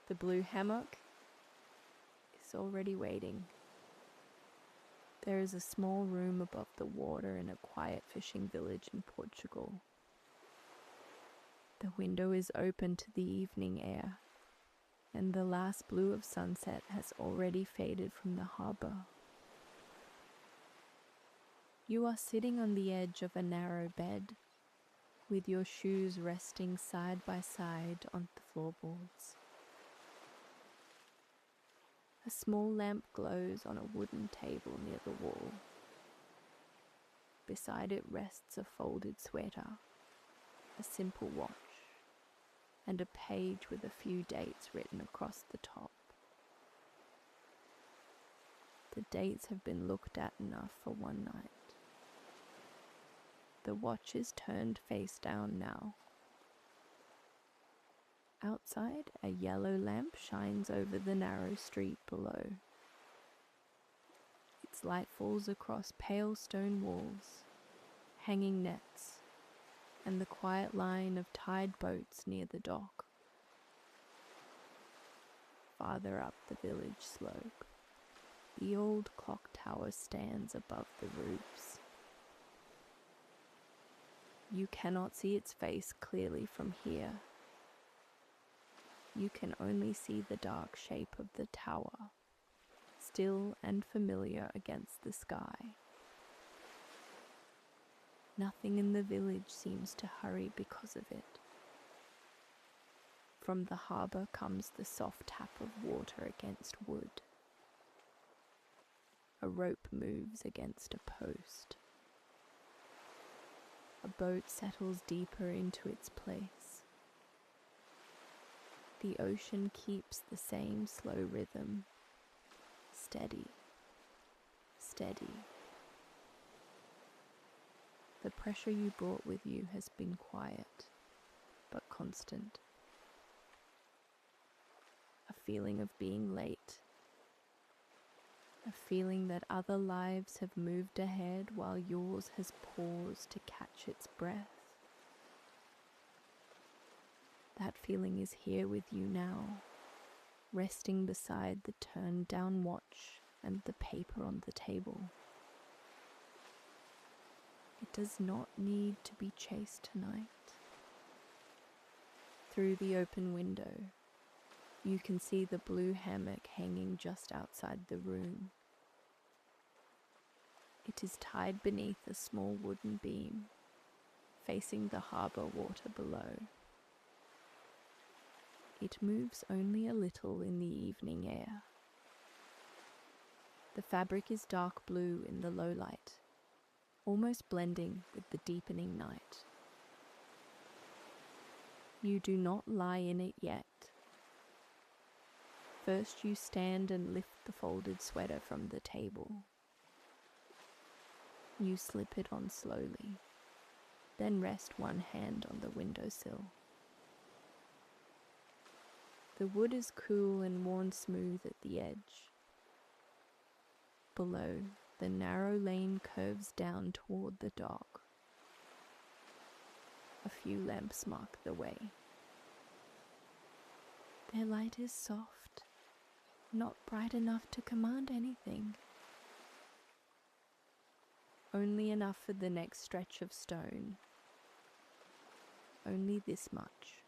The Blue Hammock is already waiting. There is a small room above the water in a quiet fishing village in Portugal. The window is open to the evening air, and the last blue of sunset has already faded from the harbour. You are sitting on the edge of a narrow bed, with your shoes resting side by side on the floorboards. A small lamp glows on a wooden table near the wall. Beside it rests a folded sweater, a simple watch, and a page with a few dates written across the top. The dates have been looked at enough for one night. The watch is turned face down now. Outside, a yellow lamp shines over the narrow street below. Its light falls across pale stone walls, hanging nets, and the quiet line of tied boats near the dock. Farther up the village slope, the old clock tower stands above the roofs. You cannot see its face clearly from here. You can only see the dark shape of the tower, still and familiar against the sky. Nothing in the village seems to hurry because of it. From the harbour comes the soft tap of water against wood. A rope moves against a post. A boat settles deeper into its place. The ocean keeps the same slow rhythm, steady, steady. The pressure you brought with you has been quiet, but constant. A feeling of being late. A feeling that other lives have moved ahead while yours has paused to catch its breath. That feeling is here with you now, resting beside the turned down watch and the paper on the table. It does not need to be chased tonight. Through the open window, you can see the blue hammock hanging just outside the room. It is tied beneath a small wooden beam, facing the harbour water below. It moves only a little in the evening air. The fabric is dark blue in the low light, almost blending with the deepening night. You do not lie in it yet. First you stand and lift the folded sweater from the table. You slip it on slowly, then rest one hand on the windowsill. The wood is cool and worn smooth at the edge. Below, the narrow lane curves down toward the dock. A few lamps mark the way. Their light is soft, not bright enough to command anything. Only enough for the next stretch of stone. Only this much.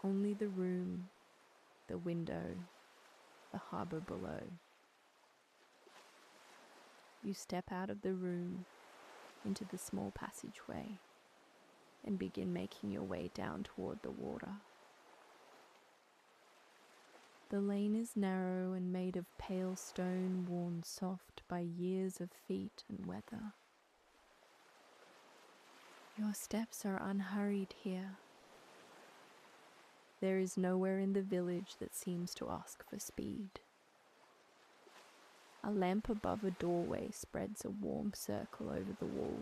Only the room, the window, the harbour below. You step out of the room into the small passageway and begin making your way down toward the water. The lane is narrow and made of pale stone worn soft by years of feet and weather. Your steps are unhurried here. There is nowhere in the village that seems to ask for speed. A lamp above a doorway spreads a warm circle over the wall.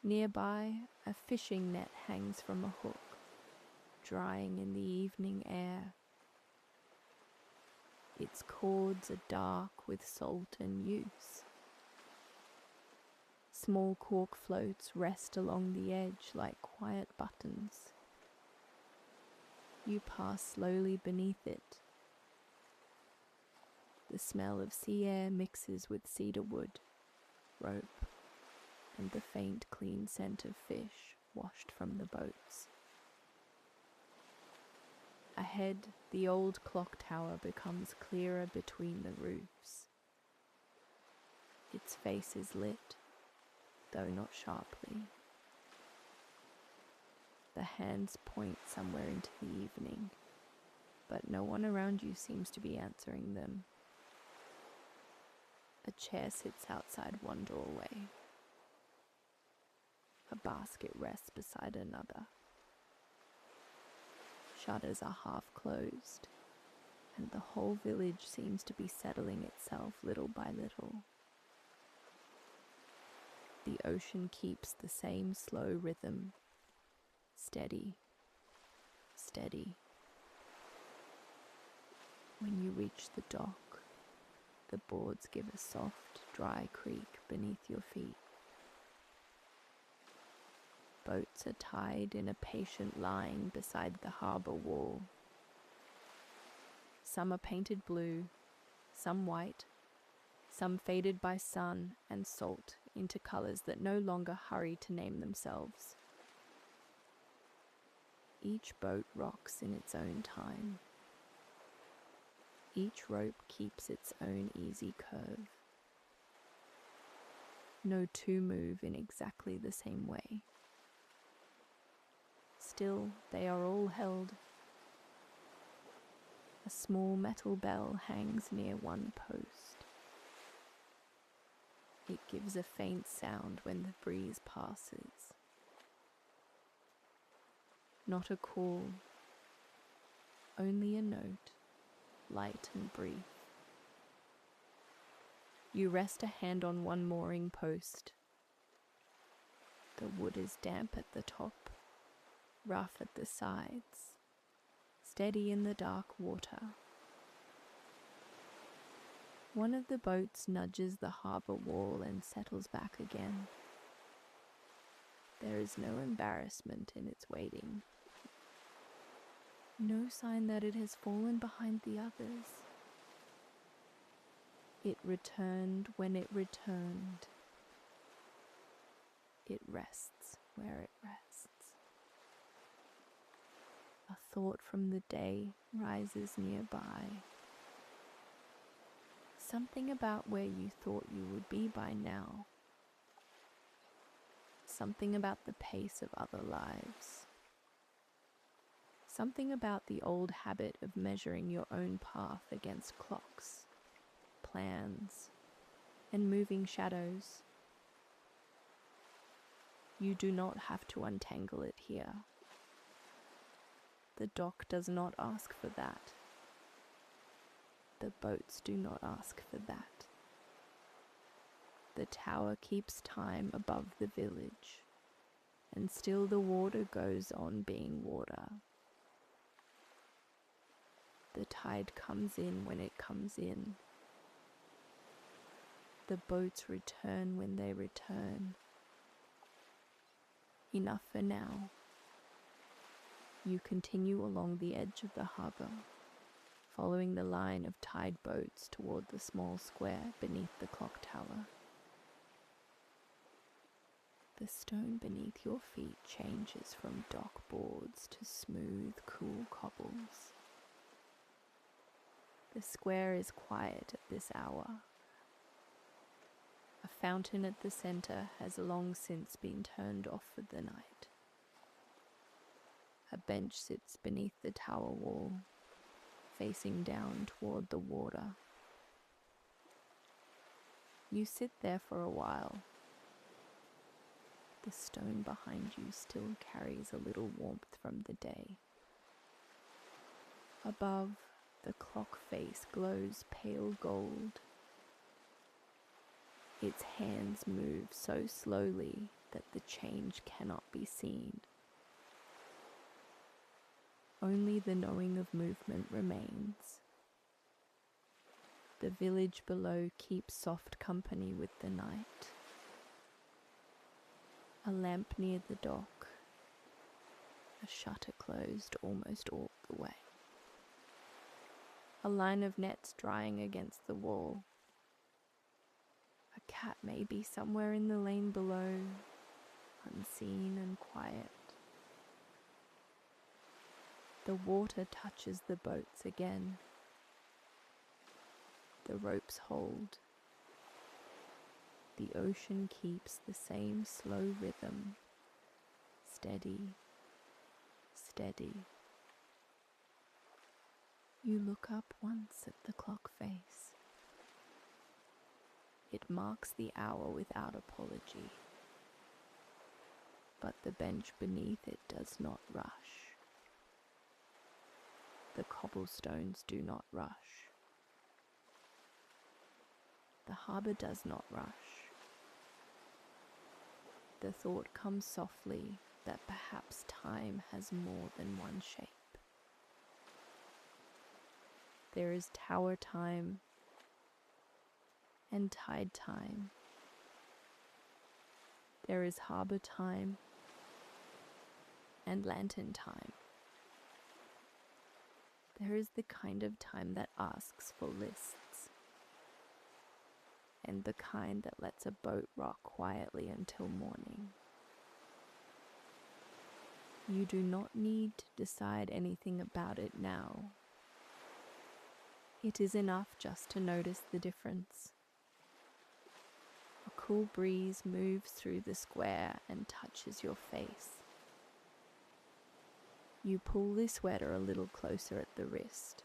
Nearby, a fishing net hangs from a hook, drying in the evening air. Its cords are dark with salt and use. Small cork floats rest along the edge like quiet buttons. You pass slowly beneath it. The smell of sea air mixes with cedar wood, rope, and the faint, clean scent of fish washed from the boats. Ahead, the old clock tower becomes clearer between the roofs. Its face is lit, though not sharply. The hands point somewhere into the evening, but no one around you seems to be answering them. A chair sits outside one doorway. A basket rests beside another. Shutters are half closed, and the whole village seems to be settling itself little by little. The ocean keeps the same slow rhythm, steady, steady. When you reach the dock, the boards give a soft, dry creak beneath your feet. Boats are tied in a patient line beside the harbour wall. Some are painted blue, some white, some faded by sun and salt into colours that no longer hurry to name themselves. Each boat rocks in its own time. Each rope keeps its own easy curve. No two move in exactly the same way. Still, they are all held. A small metal bell hangs near one post. It gives a faint sound when the breeze passes. Not a call, only a note, light and brief. You rest a hand on one mooring post. The wood is damp at the top, rough at the sides, steady in the dark water. One of the boats nudges the harbour wall and settles back again. There is no embarrassment in its waiting. No sign that it has fallen behind the others. It returned when it returned. It rests where it rests. A thought from the day rises nearby. Something about where you thought you would be by now. Something about the pace of other lives. Something about the old habit of measuring your own path against clocks, plans, and moving shadows. You do not have to untangle it here. The dock does not ask for that. The boats do not ask for that. The tower keeps time above the village, and still the water goes on being water. The tide comes in when it comes in. The boats return when they return. Enough for now. You continue along the edge of the harbour, following the line of tide boats toward the small square beneath the clock tower. The stone beneath your feet changes from dock boards to smooth, cool cobbles. The square is quiet at this hour. A fountain at the centre has long since been turned off for the night. A bench sits beneath the tower wall, facing down toward the water. You sit there for a while. The stone behind you still carries a little warmth from the day. Above, the clock face glows pale gold. Its hands move so slowly that the change cannot be seen. Only the knowing of movement remains. The village below keeps soft company with the night. A lamp near the dock, a shutter closed almost all the way. A line of nets drying against the wall. A cat may be somewhere in the lane below, unseen and quiet. The water touches the boats again. The ropes hold. The ocean keeps the same slow rhythm. Steady, steady. You look up once at the clock face. It marks the hour without apology. But the bench beneath it does not rush. The cobblestones do not rush. The harbour does not rush. The thought comes softly that perhaps time has more than one shape. There is tower time and tide time. There is harbour time and lantern time. There is the kind of time that asks for lists, and the kind that lets a boat rock quietly until morning. You do not need to decide anything about it now. It is enough just to notice the difference. A cool breeze moves through the square and touches your face. You pull the sweater a little closer at the wrist.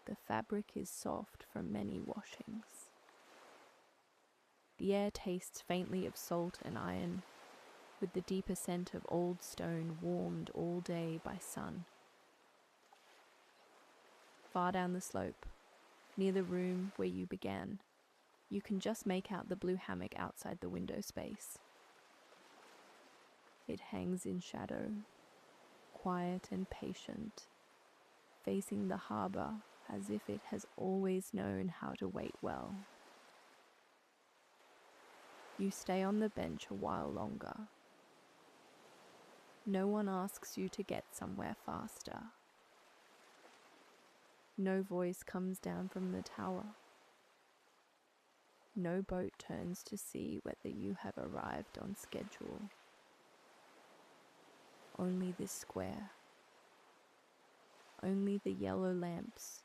The fabric is soft from many washings. The air tastes faintly of salt and iron, with the deeper scent of old stone warmed all day by sun. Far down the slope, near the room where you began, you can just make out the blue hammock outside the window space. It hangs in shadow, quiet and patient, facing the harbour as if it has always known how to wait well. You stay on the bench a while longer. No one asks you to get somewhere faster. No voice comes down from the tower. No boat turns to see whether you have arrived on schedule. Only this square. Only the yellow lamps.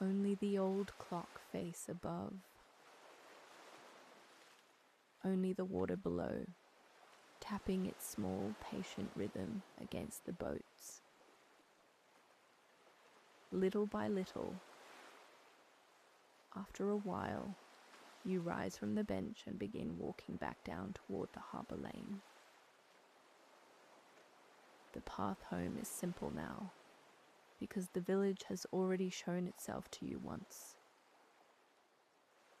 Only the old clock face above. Only the water below, tapping its small, patient rhythm against the boats. Little by little, after a while, you rise from the bench and begin walking back down toward the harbour lane. The path home is simple now, because the village has already shown itself to you once.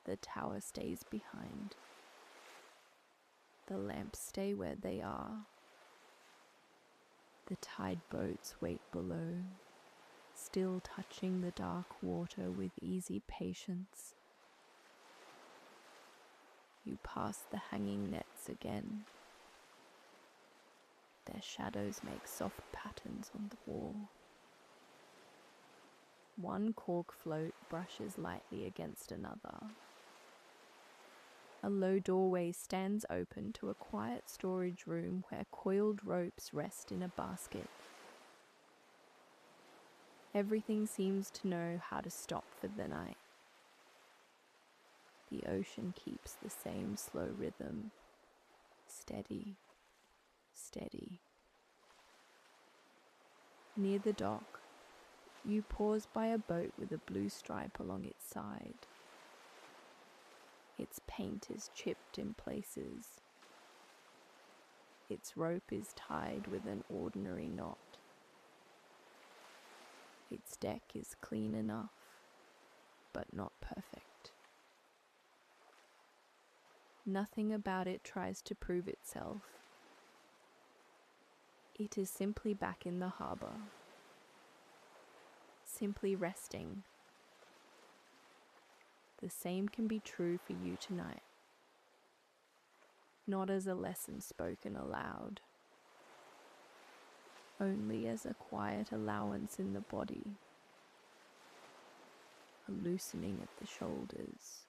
The tower stays behind. The lamps stay where they are. The tide boats wait below, still touching the dark water with easy patience. You pass the hanging nets again. Their shadows make soft patterns on the wall. One cork float brushes lightly against another. A low doorway stands open to a quiet storage room where coiled ropes rest in a basket. Everything seems to know how to stop for the night. The ocean keeps the same slow rhythm, steady, steady. Near the dock, you pause by a boat with a blue stripe along its side. Its paint is chipped in places. Its rope is tied with an ordinary knot. Its deck is clean enough, but not perfect. Nothing about it tries to prove itself. It is simply back in the harbour, simply resting. The same can be true for you tonight. not as a lesson spoken aloud, only as a quiet allowance in the body, a loosening at the shoulders,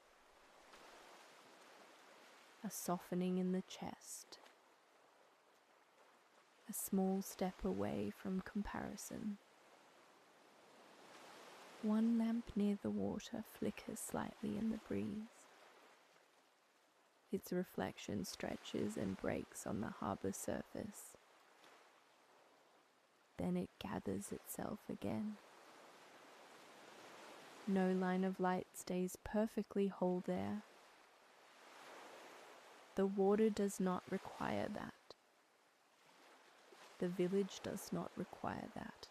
a softening in the chest, a small step away from comparison. One lamp near the water flickers slightly in the breeze. Its reflection stretches and breaks on the harbour surface. Then it gathers itself again. No line of light stays perfectly whole there. The water does not require that. The village does not require that.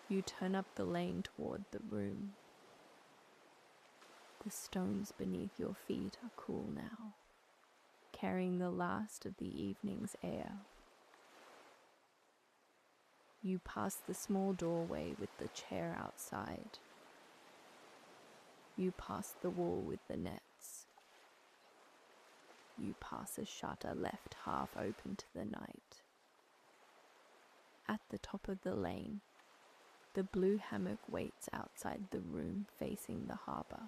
You turn up the lane toward the room. The stones beneath your feet are cool now, carrying the last of the evening's air. You pass the small doorway with the chair outside. You pass the wall with the nets. You pass a shutter left half open to the night. At the top of the lane, the Blue Hammock waits outside the room facing the harbour.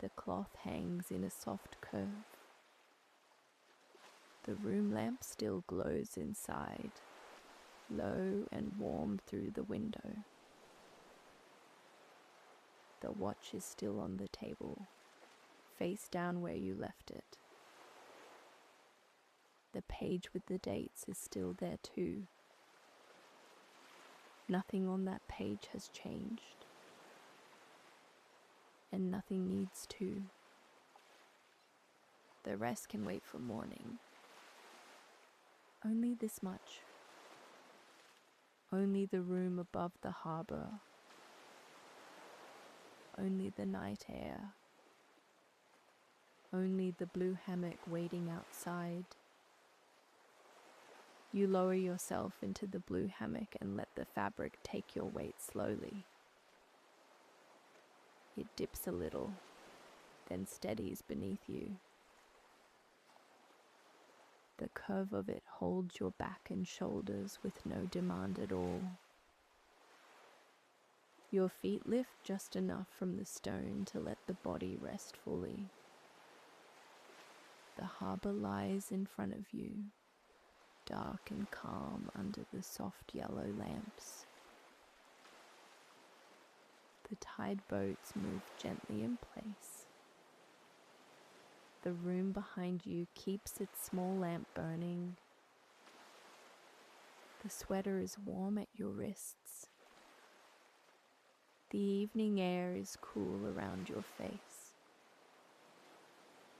The cloth hangs in a soft curve. The room lamp still glows inside, low and warm through the window. The watch is still on the table, face down where you left it. The page with the dates is still there too. Nothing on that page has changed, and nothing needs to. The rest can wait for morning. Only this much. Only the room above the harbour. Only the night air. Only the Blue Hammock waiting outside. You lower yourself into the Blue Hammock and let the fabric take your weight slowly. It dips a little, then steadies beneath you. The curve of it holds your back and shoulders with no demand at all. Your feet lift just enough from the stone to let the body rest fully. The harbour lies in front of you, dark and calm under the soft yellow lamps. The tide boats move gently in place. The room behind you keeps its small lamp burning. The sweater is warm at your wrists. The evening air is cool around your face.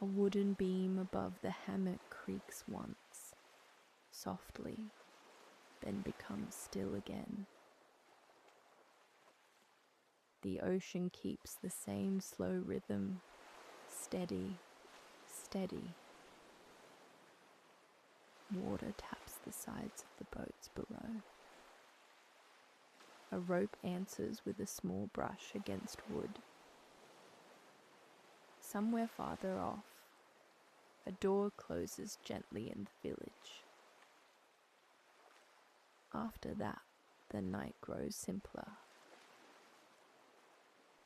A wooden beam above the hammock creaks once, softly, then becomes still again. The ocean keeps the same slow rhythm, steady, steady. Water taps the sides of the boats below. A rope answers with a small brush against wood. Somewhere farther off, a door closes gently in the village. After that, the night grows simpler.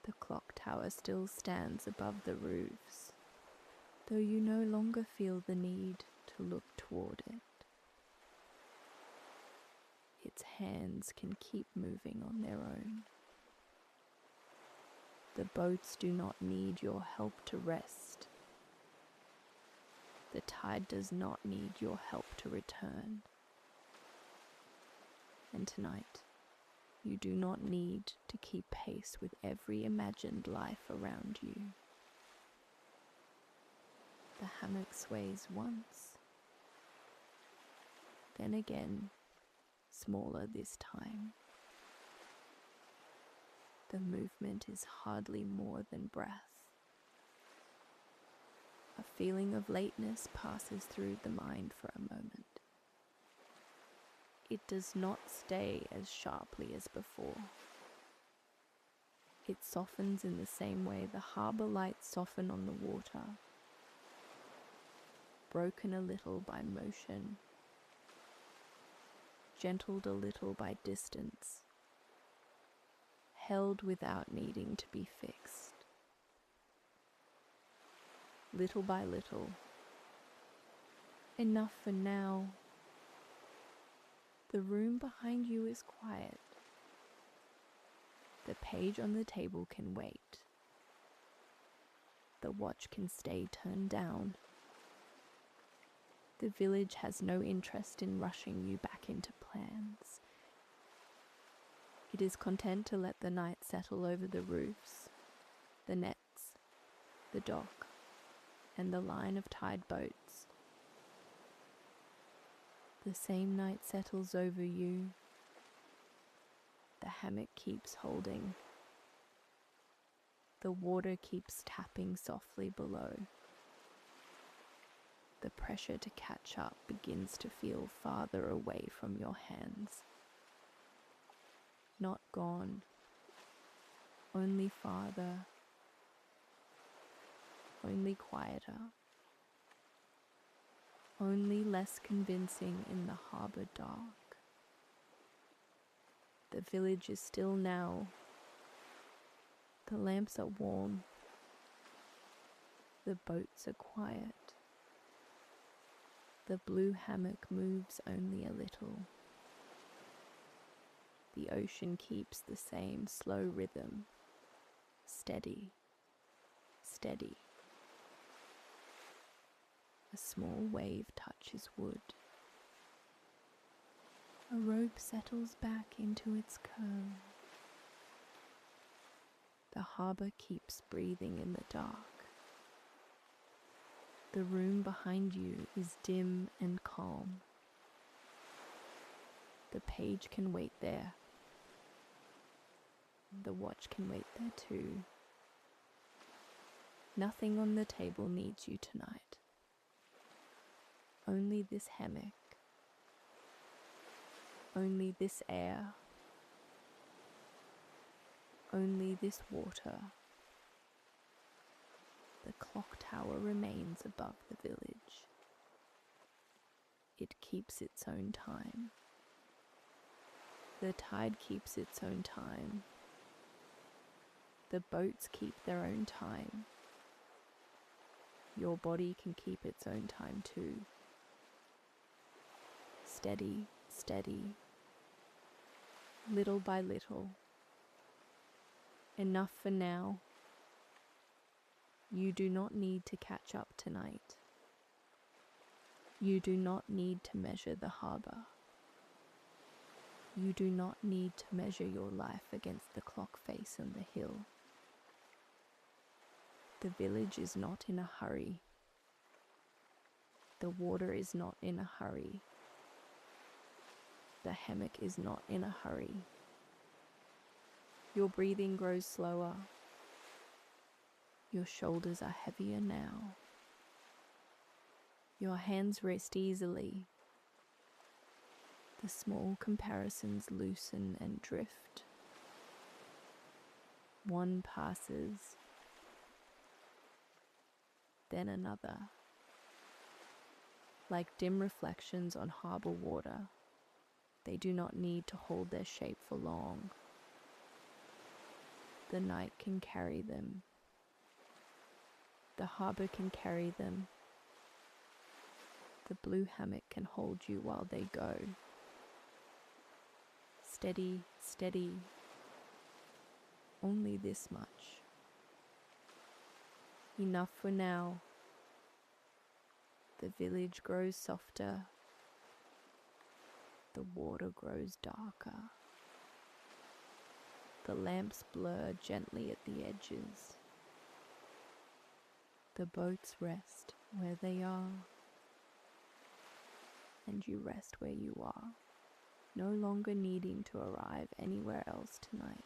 The clock tower still stands above the roofs, though you no longer feel the need to look toward it. Its hands can keep moving on their own. The boats do not need your help to rest. The tide does not need your help to return. And tonight, you do not need to keep pace with every imagined life around you. The hammock sways once, then again, smaller this time. The movement is hardly more than breath. A feeling of lateness passes through the mind for a moment. It does not stay as sharply as before. It softens in the same way the harbour lights soften on the water broken a little by motion, gentled a little by distance, held without needing to be fixed. Little by little, enough for now. The room behind you is quiet. The page on the table can wait. The watch can stay turned down. The village has no interest in rushing you back into plans. It is content to let the night settle over the roofs, the nets, the dock, and the line of tied boats. The same night settles over you. The hammock keeps holding. The water keeps tapping softly below. The pressure to catch up begins to feel farther away from your hands. Not gone, only farther, only quieter, only less convincing in the harbour dark. The village is still now. The lamps are warm. The boats are quiet. The blue hammock moves only a little. The ocean keeps the same slow rhythm, steady, steady. A small wave touches wood. A rope settles back into its curve. The harbour keeps breathing in the dark. The room behind you is dim and calm. The page can wait there. The watch can wait there too. Nothing on the table needs you tonight. Only this hammock. Only this air. Only this water. The clock tower remains above the village. It keeps its own time. The tide keeps its own time. The boats keep their own time. Your body can keep its own time too. Steady, steady. Little by little. Enough for now. You do not need to catch up tonight. You do not need to measure the harbour. You do not need to measure your life against the clock face on the hill. The village is not in a hurry. The water is not in a hurry. The hammock is not in a hurry. Your breathing grows slower. Your shoulders are heavier now. Your hands rest easily. The small comparisons loosen and drift. One passes, then another. Like dim reflections on harbour water, they do not need to hold their shape for long. The night can carry them. The harbour can carry them. The blue hammock can hold you while they go. Steady, steady. Only this much. Enough for now. The village grows softer. The water grows darker. The lamps blur gently at the edges. The boats rest where they are. And you rest where you are, no longer needing to arrive anywhere else tonight.